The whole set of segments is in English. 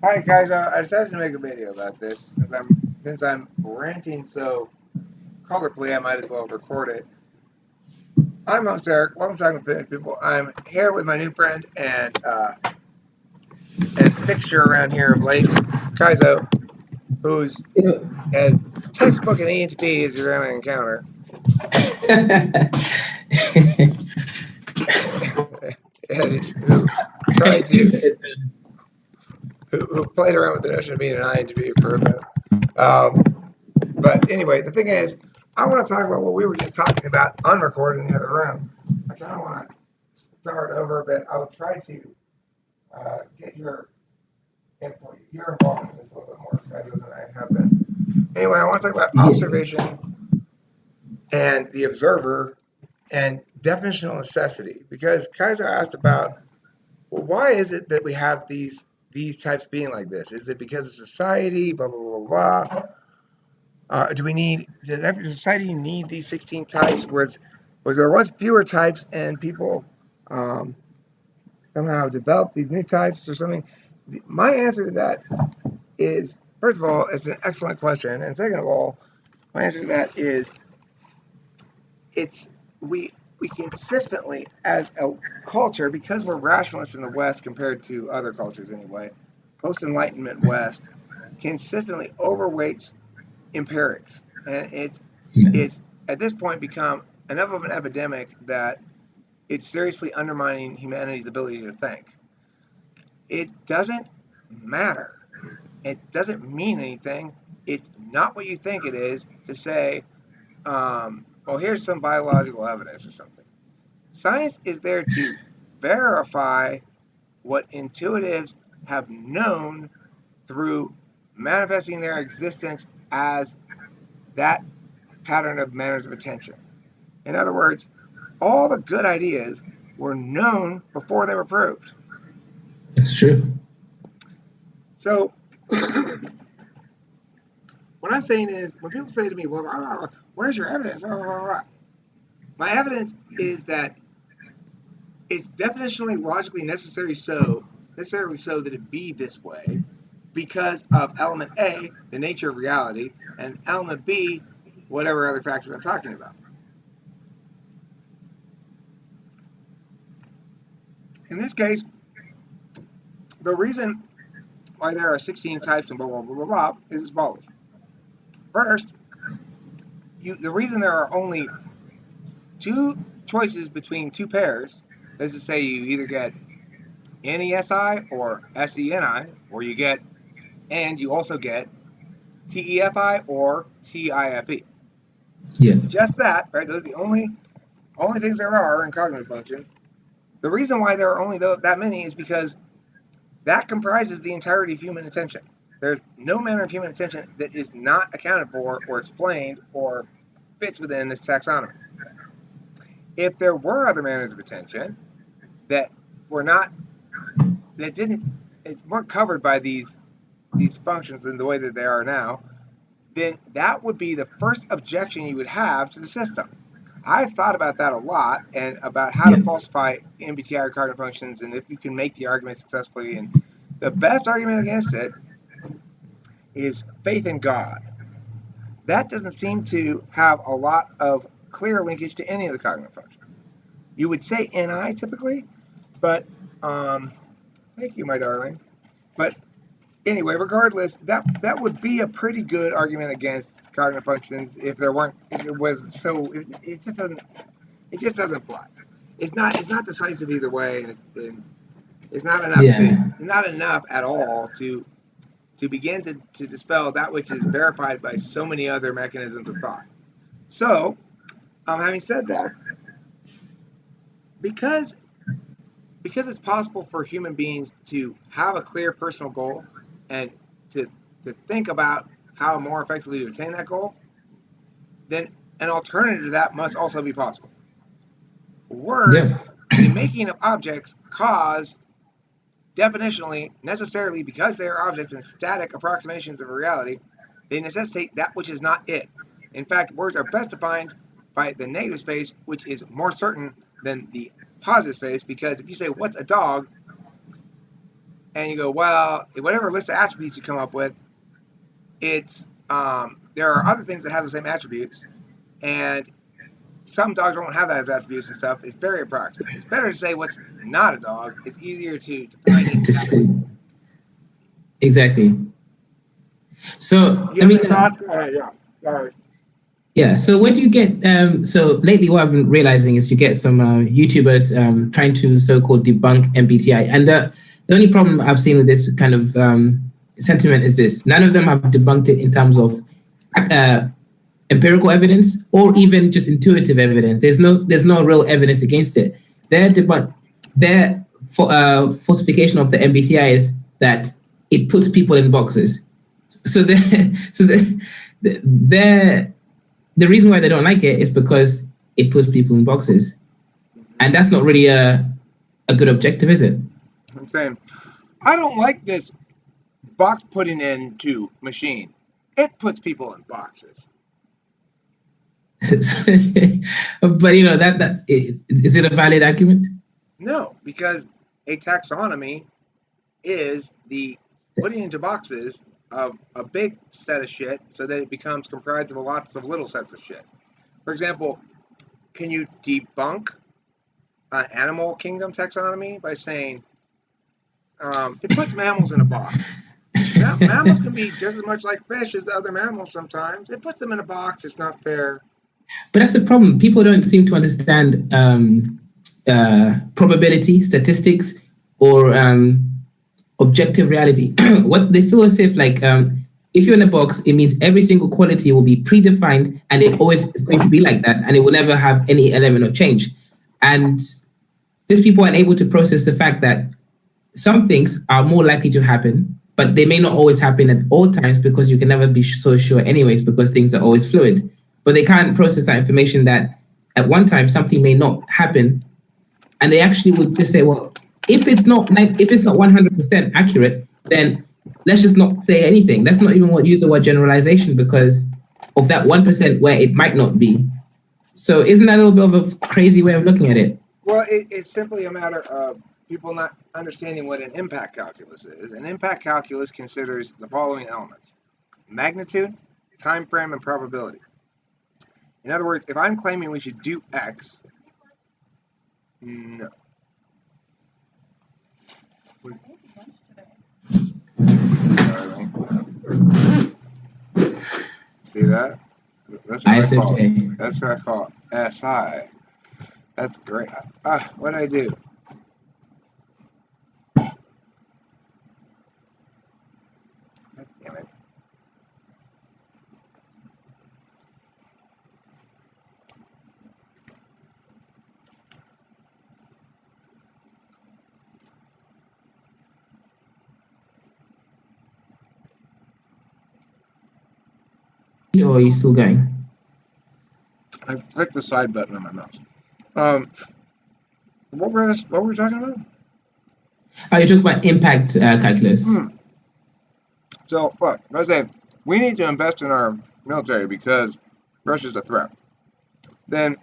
Hi guys, I decided to make a video about this since I'm ranting so colorfully. I might as well record it. I'm host Eric. Welcome to Talking with Fitness People. I'm here with my new friend and fixture around here of late, Kaizo, who's Yeah. as textbook an ENTP as you're going to encounter, and who tried to It's been, who played around with the notion of being an INTP for a bit. But anyway, the thing is, I want to talk about what we were just talking about unrecorded in the other room. I kind of want to start over a bit. I'll try to get your involvement in this a little bit more rather than I have been. Anyway, I want to talk about yeah, observation and the observer and definitional necessity because Kaiser asked about, well, why is it that we have these types being like this? Is it because of society? Blah blah blah blah. Does every society need these 16 types? Was there once fewer types and people um, somehow developed these new types or something? My answer to that is, first of all, it's an excellent question, and second of all, my answer to that is it's we consistently as a culture, because we're rationalists in the West compared to other cultures anyway, post Enlightenment West consistently overweights empirics, and yeah, it's at this point become enough of an epidemic that it's seriously undermining humanity's ability to think. It doesn't matter. It doesn't mean anything. It's not what you think it is to say, well, here's some biological evidence or something. Science is there to verify what intuitives have known through manifesting their existence as that pattern of manners of attention. In other words, all the good ideas were known before they were proved. that's true. So, what I'm saying is, when people say to me, well, where's your evidence? My evidence is that it's definitionally logically necessarily so that it be this way because of element A, the nature of reality, and element B, whatever other factors I'm talking about. In this case, the reason why there are 16 types and blah, blah, blah, blah, blah is as follows. First, the reason there are only two choices between two pairs is to say you either get NESI or SENI, or you also get TEFI or TIFE. Yeah, Just that, right? Those are the only things there are in cognitive functions. The reason why there are only that many is because that comprises the entirety of human attention. There's no manner of human attention that is not accounted for or explained or fits within this taxonomy. If there were other manners of attention that were not, that didn't, it weren't covered by these functions in the way that they are now, then that would be the first objection you would have to the system. I've thought about that a lot and about how to yeah, falsify MBTI or cardinal functions and if you can make the argument successfully. And the best argument against it is faith in God. That doesn't seem to have a lot of clear linkage to any of the cognitive functions. You would say NI typically, but thank you, my darling. But anyway, regardless, that would be a pretty good argument against cognitive functions if it was so. It just doesn't fly. It's not decisive either way, and it's not enough yeah, not enough at all to begin to dispel that which is verified by so many other mechanisms of thought. So, having said that, because it's possible for human beings to have a clear personal goal and to think about how more effectively to attain that goal, then an alternative to that must also be possible. Words, yeah, the making of objects, cause definitionally, necessarily, because they are objects and static approximations of reality, they necessitate that which is not it. In fact, words are best defined by the negative space, which is more certain than the positive space, because if you say, what's a dog? and you go, well, whatever list of attributes you come up with, it's there are other things that have the same attributes, and some dogs won't have that as attributes and stuff. It's very approximate. It's better to say what's not a dog. It's easier to define it. To see. Exactly. So You have thoughts? Go ahead, yeah. Sorry. Yeah. So what do you get? So lately, what I've been realizing is you get some YouTubers trying to so-called debunk MBTI, and the only problem I've seen with this kind of sentiment is this: none of them have debunked it in terms of empirical evidence or even just intuitive evidence. There's no real evidence against it. Their falsification of the MBTI is that it puts people in boxes. So the reason why they don't like it is because it puts people in boxes, and that's not really a good objective, is it? I'm saying, I don't like this box putting into machine. It puts people in boxes. But is it a valid argument? No, because a taxonomy is the putting into boxes of a big set of shit so that it becomes comprised of lots of little sets of shit. For example, can you debunk an animal kingdom taxonomy by saying it puts mammals in a box? Mammals can be just as much like fish as other mammals sometimes. It puts them in a box. It's not fair. But that's the problem. People don't seem to understand probability, statistics, or objective reality. What they feel as if if you're in a box, it means every single quality will be predefined and it always is going to be like that, and it will never have any element of change. And these people aren't able to process the fact that some things are more likely to happen, but they may not always happen at all times because you can never be so sure anyways, because things are always fluid. But they can't process that information that at one time something may not happen, and they actually would just say, well, if it's not 100% accurate, then let's just not say anything. Let's not even use the word generalization because of that 1% where it might not be. So isn't that a little bit of a crazy way of looking at it? Well, it's simply a matter of people not understanding what an impact calculus is. An impact calculus considers the following elements: magnitude, time frame, and probability. In other words, if I'm claiming we should do X, no. See that? That's what I call SI. That's great. What did I do? God damn it. Or are you still going? I clicked the side button on my mouse. What were we talking about? Oh, you're talking about impact calculus. So, look, I say we need to invest in our military because Russia's a threat. Then,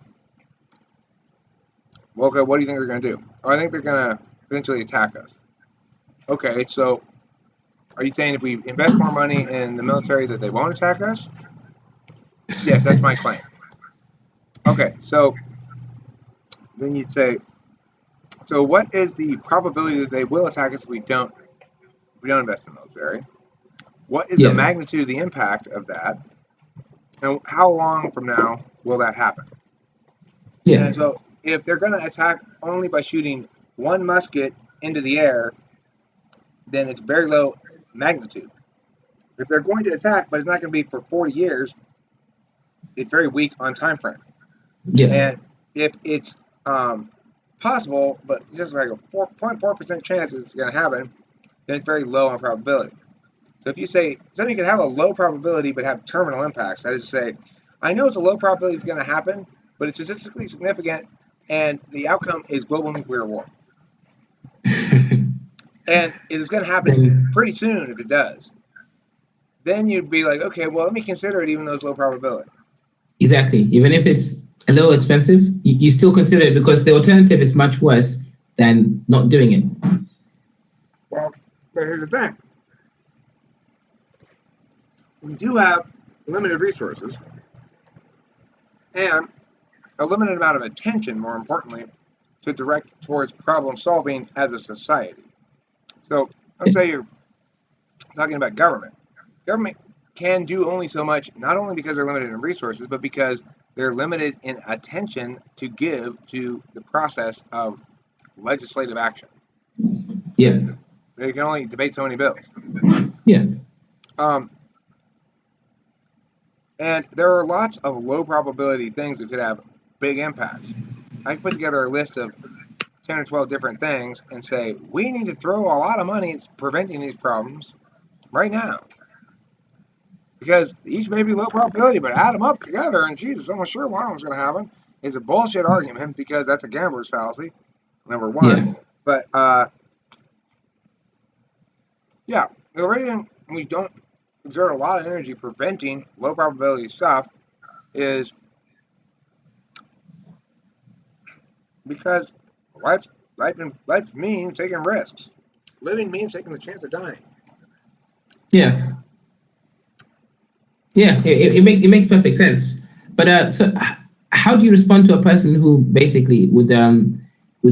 okay, what do you think they're going to do? Oh, I think they're going to eventually attack us. Okay, so are you saying if we invest more money in the military that they won't attack us? Yes, that's my claim. Okay, so then you'd say, so what is the probability that they will attack us if we don't invest in the military? What is the magnitude of the impact of that? And how long from now will that happen? Yeah. And so if they're going to attack only by shooting one musket into the air, then it's very low magnitude. If they're going to attack, but it's not going to be for 40 years, it's very weak on time frame. Yeah. And if it's possible, but just like a 4.4% chance it's going to happen, then it's very low on probability. So if you say something can have a low probability but have terminal impacts, that is to say, I know it's a low probability it's going to happen, but it's statistically significant, and the outcome is global nuclear war. And it is going to happen pretty soon if it does. Then you'd be like, okay, well, let me consider it even though it's low probability. Exactly. Even if it's a little expensive, you still consider it because the alternative is much worse than not doing it. Well, But here's the thing. We do have limited resources and a limited amount of attention, more importantly, to direct towards problem solving as a society. So let's say you're talking about government. Government can do only so much, not only because they're limited in resources, but because they're limited in attention to give to the process of legislative action. Yeah. They can only debate so many bills. Yeah. And there are lots of low probability things that could have big impacts. I can put together a list of 10 or 12 different things and say, we need to throw a lot of money at preventing these problems right now. Because each may be low probability, but add them up together, and Jesus, I'm not sure one of them's going to happen. It's a bullshit argument because that's a gambler's fallacy, number one. Yeah. But, yeah, the reason we don't exert a lot of energy preventing low probability stuff is because life means taking risks. Living means taking the chance of dying. Yeah. Yeah, it makes perfect sense. But so how do you respond to a person who basically would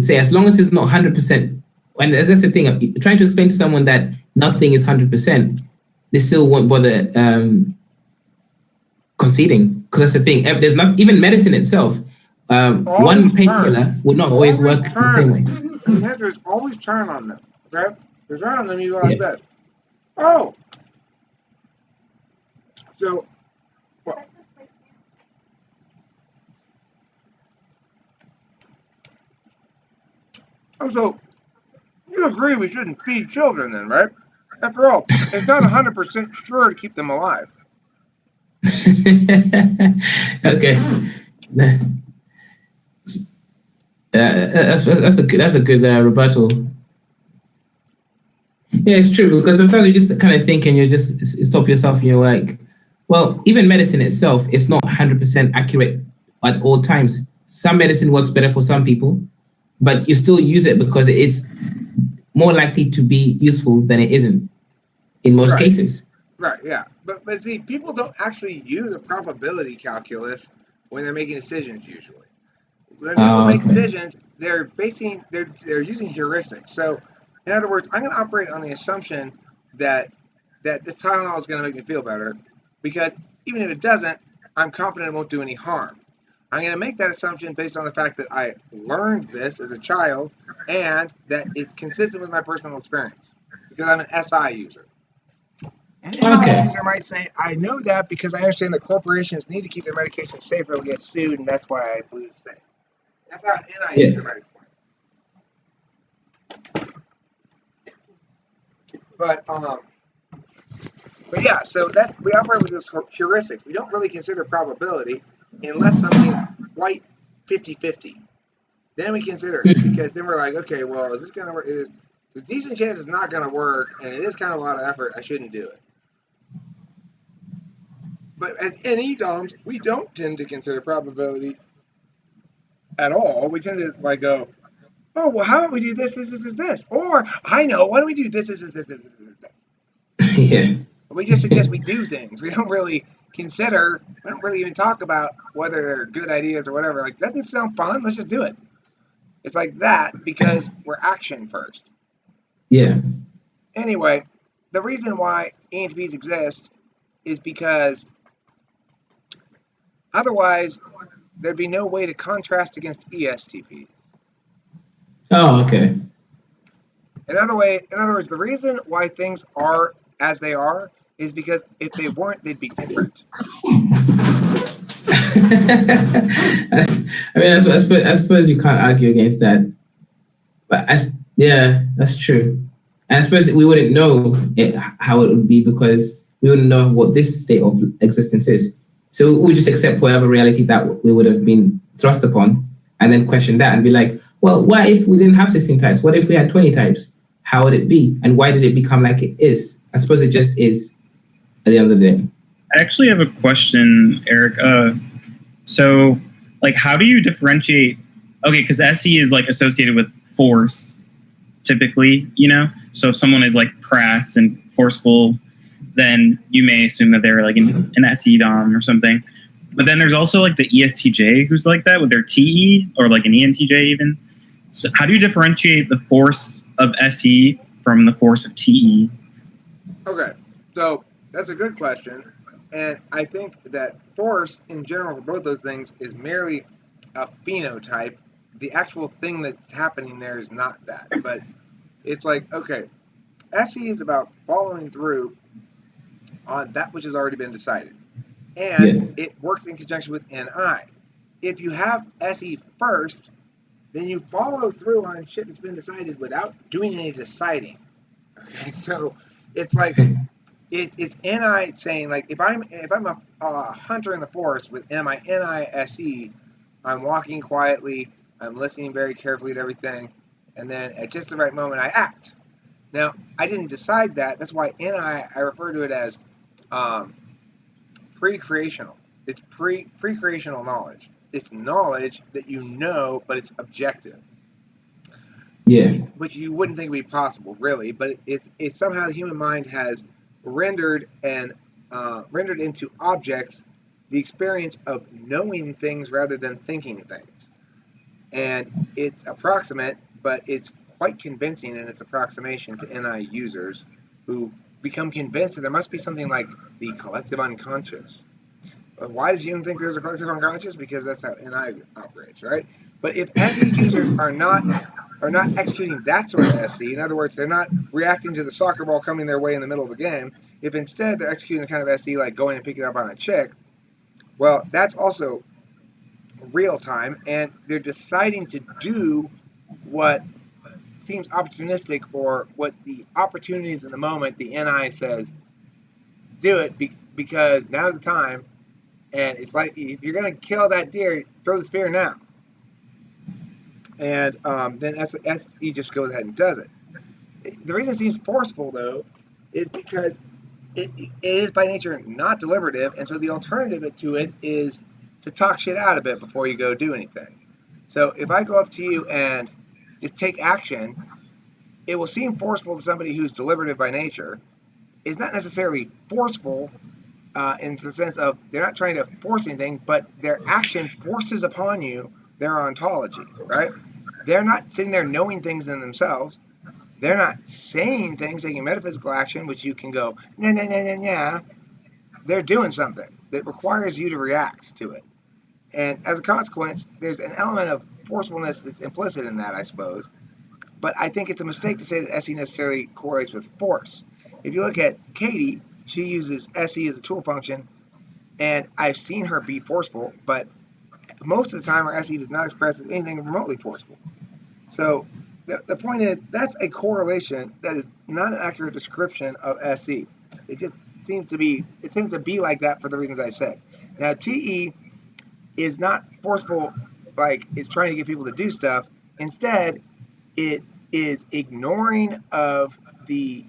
say, as long as it's not 100%, and that's the thing, trying to explain to someone that nothing is 100%, they still won't bother conceding, because that's the thing. There's not even medicine itself. One painkiller would not always work the same way. The answer is always turn on them. Okay, you turn on them, you go like this. Oh. So, what? Oh, so you agree we shouldn't feed children then, right? After all, it's not 100% sure to keep them alive. Okay. That's a good rebuttal. Yeah, it's true, because sometimes you just kind of think and you just stop yourself and you're like, well, even medicine itself is not 100% accurate at all times. Some medicine works better for some people, but you still use it because it's more likely to be useful than it isn't in most cases. Right, yeah. But see, people don't actually use a probability calculus when they're making decisions usually. When people make decisions, they're using heuristics. So, in other words, I'm going to operate on the assumption that this Tylenol is going to make me feel better, because even if it doesn't, I'm confident it won't do any harm. I'm going to make that assumption based on the fact that I learned this as a child and that it's consistent with my personal experience, because I'm an SI user. And an user might say, I know that because I understand that corporations need to keep their medication safe or they'll get sued, and that's why I believe it's safe. That's how an NI user might explain. But yeah, so we operate with this heuristics. We don't really consider probability unless something's quite 50-50. Then we consider it, because then we're like, okay, well, is this going to work? There's a decent chance it's not going to work, and it is kind of a lot of effort. I shouldn't do it. But as NE-DOMs, we don't tend to consider probability at all. We tend to like go, oh, well, how about we do this? Or, I know, why don't we do this? Yeah. We just suggest we do things. We don't really consider, we don't really even talk about whether they're good ideas or whatever. Like, doesn't it sound fun? Let's just do it. It's like that because we're action first. Yeah. Anyway, the reason why ENTPs exist is because otherwise there'd be no way to contrast against ESTPs. Oh, okay. In other words, the reason why things are as they are is because if they weren't, they'd be different. I mean, I suppose you can't argue against that. But yeah, that's true. And I suppose we wouldn't know how it would be because we wouldn't know what this state of existence is. So we just accept whatever reality that we would have been thrust upon and then question that and be like, well, what if we didn't have 16 types? What if we had 20 types? How would it be? And why did it become like it is? I suppose it just is at the end of the day. I actually have a question, Eric. So, like, how do you differentiate? Okay, because SE is like associated with force, typically, So if someone is like crass and forceful, then you may assume that they're like an SE dom or something. But then there's also like the ESTJ who's like that with their TE, or like an ENTJ even. So how do you differentiate the force of SE from the force of TE? Okay, so that's a good question. And I think that force in general for both those things is merely a phenotype. The actual thing that's happening there is not that. But it's like, okay, SE is about following through on that which has already been decided. And it works in conjunction with NI. If you have SE first, then you follow through on shit that's been decided without doing any deciding. Okay, so it's like it's NI saying, like, if I'm a hunter in the forest with my NISE, I'm walking quietly, I'm listening very carefully to everything, and then at just the right moment I act. Now I didn't decide that. That's why I refer to it as pre-creational. It's pre-creational knowledge. It's knowledge that you know, but it's objective. Yeah. Which you wouldn't think would be possible, really, but it's somehow the human mind has rendered into objects the experience of knowing things rather than thinking things. And it's approximate, but it's quite convincing in its approximation to NI users who become convinced that there must be something like the collective unconscious. Why does Jung think there's a collective unconscious? Because that's how NI operates, right? But if SE users are not executing that sort of SE, in other words, they're not reacting to the soccer ball coming their way in the middle of a game, if instead they're executing the kind of SE like going and picking up on a chick, well, that's also real time, and they're deciding to do what seems opportunistic, or what the opportunities in the moment, the NI says, do it because now's the time. And it's like, if you're going to kill that deer, throw the spear now. And then SE just goes ahead and does it. The reason it seems forceful, though, is because it is by nature not deliberative, and so the alternative to it is to talk shit out a bit before you go do anything. So if I go up to you and just take action, it will seem forceful to somebody who's deliberative by nature. It's not necessarily forceful in the sense of they're not trying to force anything, but their action forces upon you their ontology, right? They're not sitting there knowing things in themselves. They're not saying things, taking metaphysical action, which you can go, nah. They're doing something that requires you to react to it. And as a consequence, there's an element of forcefulness that's implicit in that, I suppose. But I think it's a mistake to say that SE necessarily correlates with force. If you look at Katie, she uses SE as a tool function, and I've seen her be forceful, but most of the time her SE does not express anything remotely forceful. So the point is, that's a correlation that is not an accurate description of SE. It just seems to be like that for the reasons I said. Now, TE is not forceful, like it's trying to get people to do stuff. Instead, it is ignoring of the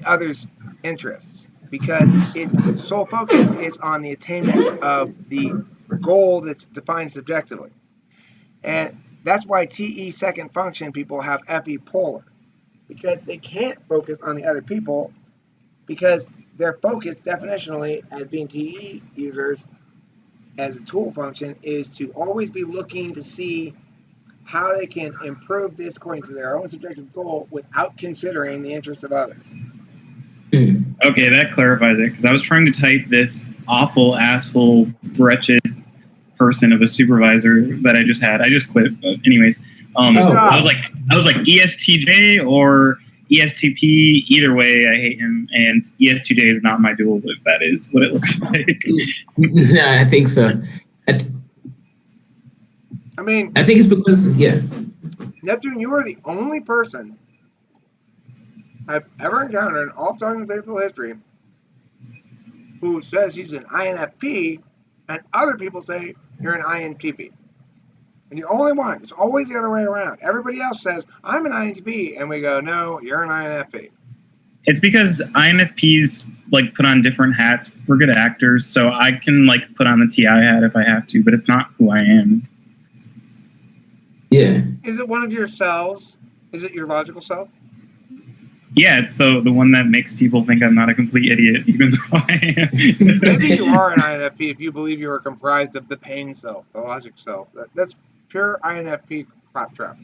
other's interests, because its sole focus is on the attainment of the goal that's defined subjectively. And that's why TE second function people have epipolar, because they can't focus on the other people, because their focus definitionally as being TE users as a tool function is to always be looking to see how they can improve this according to their own subjective goal without considering the interests of others. Okay, that clarifies it, because I was trying to type this awful, asshole, wretched person of a supervisor that I just had. I just quit, but anyways. I was like ESTJ or ESTP. Either way, I hate him, and ESTJ is not my dual, if that is what it looks like. Yeah, I think so. I think it's because, Neptune, you are the only person I've ever encountered in all time in physical history who says he's an INFP, and other people say you're an INTP. And you're the only one. It's always the other way around. Everybody else says, I'm an INTP, and we go, no, you're an INFP. It's because INFPs like put on different hats. We're good actors, so I can like put on the TI hat if I have to, but it's not who I am. Yeah. Is it one of your cells? Is it your logical self? Yeah, it's the one that makes people think I'm not a complete idiot, even though I am. Maybe you are an INFP if you believe you are comprised of the pain self, the logic self. That's pure INFP claptrap.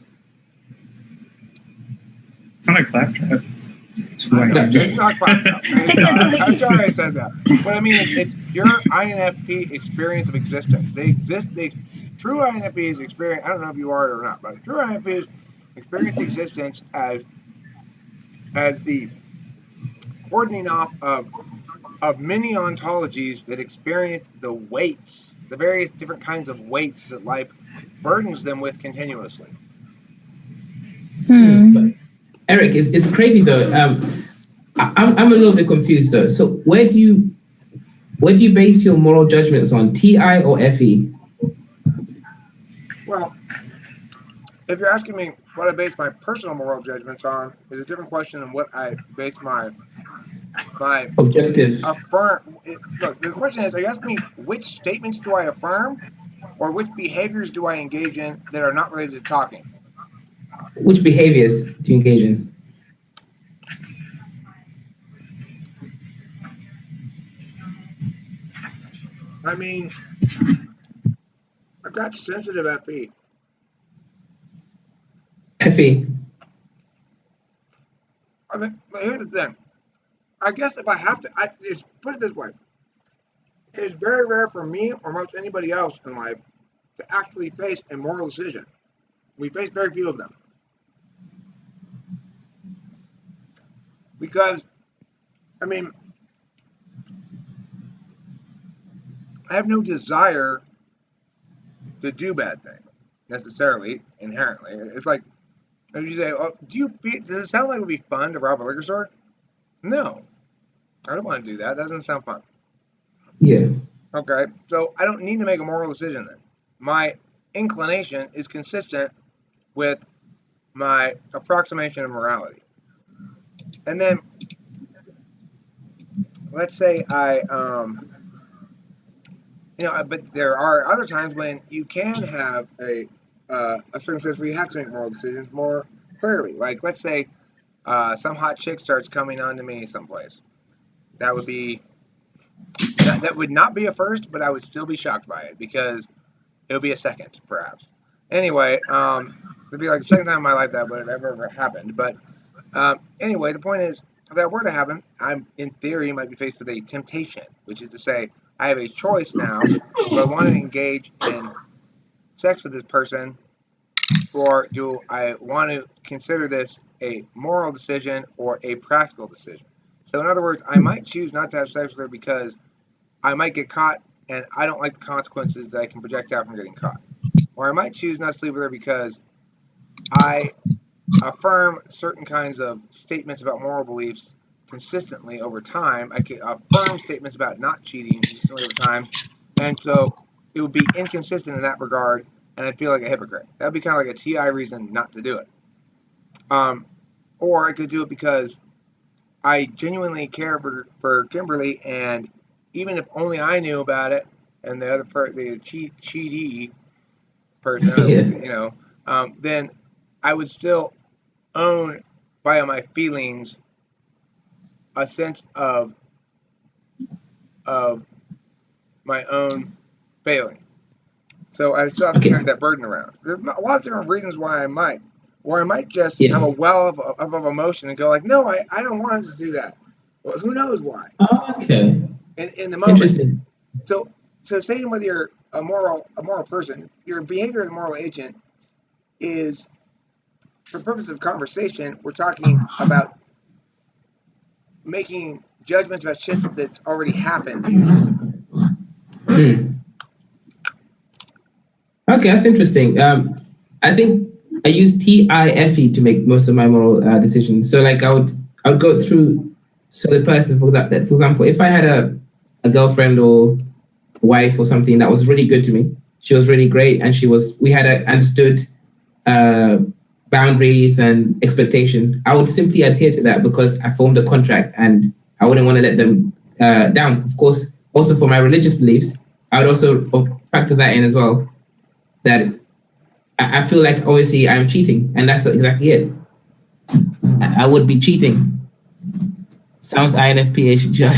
It's not a claptrap. It's who I am. It's not claptrap. I'm sorry I said that. But I mean, it's pure INFP experience of existence. True INFPs experience, I don't know if you are or not, but true INFPs experience existence as the cordoning off of many ontologies that experience the weights, the various different kinds of weights that life burdens them with continuously. Eric, it's crazy though. I'm a little bit confused though. So where do you base your moral judgments on, TI or FE? Well, if you're asking me what I base my personal moral judgments on, is a different question than what I base my objective. Look, the question is, are you asking me which statements do I affirm, or which behaviors do I engage in that are not related to talking? Which behaviors do you engage in? I mean, I've got sensitive FE. FE. I mean, but here's the thing. I guess if I have to, put it this way. It is very rare for me or most anybody else in life to actually face a moral decision. We face very few of them. Because, I mean, I have no desire to do bad things, necessarily, inherently. It's like, if you say, oh, does it sound like it would be fun to rob a liquor store? No. I don't want to do that. That doesn't sound fun. Yeah. Okay, so I don't need to make a moral decision then. My inclination is consistent with my approximation of morality. And then, let's say but there are other times when you can have a circumstance where you have to make moral decisions more clearly. Like, let's say some hot chick starts coming on to me someplace. That would not be a first, but I would still be shocked by it because it would be a second, perhaps. Anyway, it'd be like the second time in my life that would have ever happened. But anyway, the point is, if that were to happen, I'm, in theory, might be faced with a temptation, which is to say, I have a choice now. Do I want to engage in sex with this person, or do I want to consider this a moral decision or a practical decision? So in other words, I might choose not to have sex with her because I might get caught and I don't like the consequences that I can project out from getting caught. Or I might choose not to sleep with her because I affirm certain kinds of statements about moral beliefs consistently over time. I can affirm statements about not cheating consistently over time. And so it would be inconsistent in that regard, and I'd feel like a hypocrite. That would be kind of like a TI reason not to do it. Or I could do it because I genuinely care for Kimberly, and even if only I knew about it, and the other the cheatee person, then I would still own via my feelings a sense of my own failing. So I still have to carry that burden around. There's a lot of different reasons why I might. Or I might just have a well of emotion and go like, no, I don't want to do that. Well, who knows why? Okay. In the moment. Interesting. So saying whether you're a moral person, your behavior as a moral agent is, for the purpose of conversation, we're talking about making judgments about shit that's already happened. Okay, that's interesting. I think I use TIFE to make most of my moral decisions. So like I would go through the person, for example, if I had a girlfriend or wife or something that was really good to me, she was really great, and we had understood boundaries and expectation, I would simply adhere to that because I formed a contract and I wouldn't want to let them down. Of course, also for my religious beliefs, I would also factor that in as well, that I feel like obviously I'm cheating, and that's exactly it. I would be cheating. Sounds INFP-ish, John.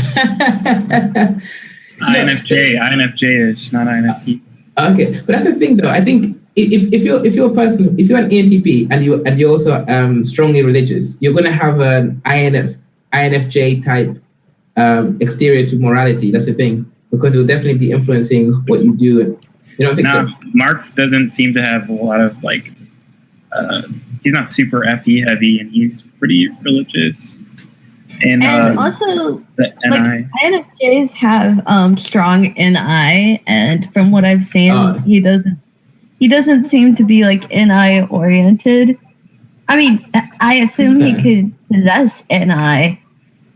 INFJ-ish, not INFP. Okay, but that's the thing, though. I think if you're a person, if you're an ENTP and you're also strongly religious, you're gonna have an INFJ type exterior to morality. That's the thing, because it will definitely be influencing what you do. You don't think so? Mark doesn't seem to have a lot of like. He's not super FE heavy, and he's pretty religious. And also, the NI. INFJs have strong NI, and from what I've seen, he doesn't seem to be like NI oriented. I mean, I assume he could possess NI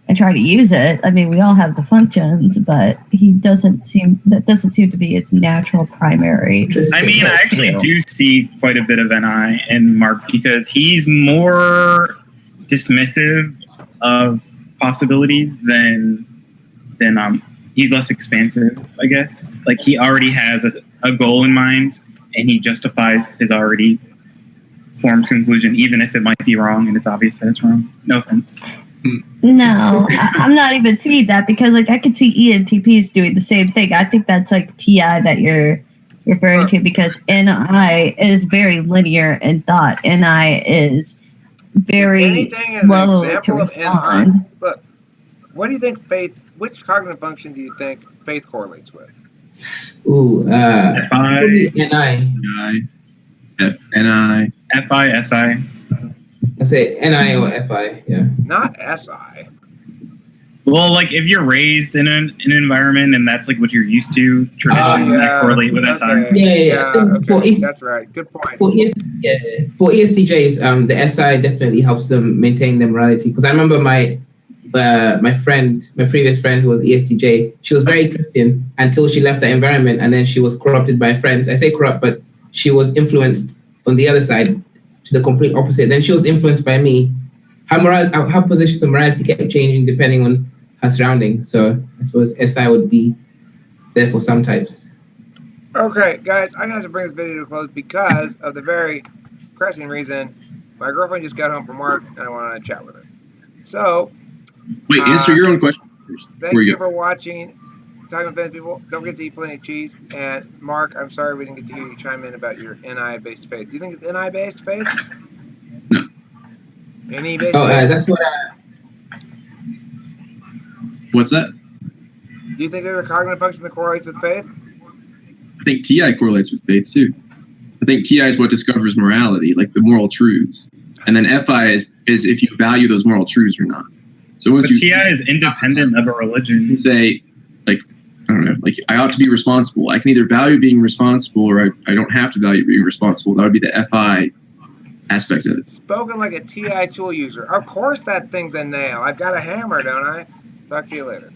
and try to use it. I mean, we all have the functions, but that doesn't seem to be its natural primary. I mean, I actually do see quite a bit of NI in Mark because he's more dismissive of possibilities than he's less expansive, I guess. Like he already has a goal in mind and he justifies his already formed conclusion, even if it might be wrong and it's obvious that it's wrong. No offense. No, I'm not even seeing that because like I could see ENTPs doing the same thing. I think that's like TI that you're referring to because NI is very linear in thought. NI is very slow to respond. Look, what do you think faith? Which cognitive function do you think faith correlates with? Ooh, FI, NI, NI, FI, SI. I say NI or FI, yeah. Not SI. Well, like if you're raised in an environment and that's like what you're used to, traditionally that correlate with SI. Yeah. Okay. That's right. Good point. For ESTJs, the SI definitely helps them maintain their morality. Because I remember my previous friend who was ESTJ, she was very Christian until she left the environment, and then she was corrupted by friends. I say corrupt, but she was influenced on the other side to the complete opposite. Then she was influenced by me. Her positions of morality kept changing depending on her surroundings. So I suppose SI would be there for some types. Okay, guys, I'm going to have to bring this video to a close because of the very pressing reason my girlfriend just got home from work and I want to chat with her. So, wait, answer your own question first. Thank you for watching Talking with Famous People. Don't forget to eat plenty of cheese. And Mark, I'm sorry we didn't get to hear you chime in about your NI-based faith. Do you think it's NI-based faith? No. NI-based faith? That's what What's that? Do you think there's a cognitive function that correlates with faith? I think TI correlates with faith too. I think TI is what discovers morality, like the moral truths. And then FI is if you value those moral truths or not. So once TI is independent of a religion. You say, like, I don't know, like I ought to be responsible. I can either value being responsible or I don't have to value being responsible. That would be the FI aspect of it. Spoken like a TI tool user. Of course that thing's a nail. I've got a hammer, don't I? Talk to you later.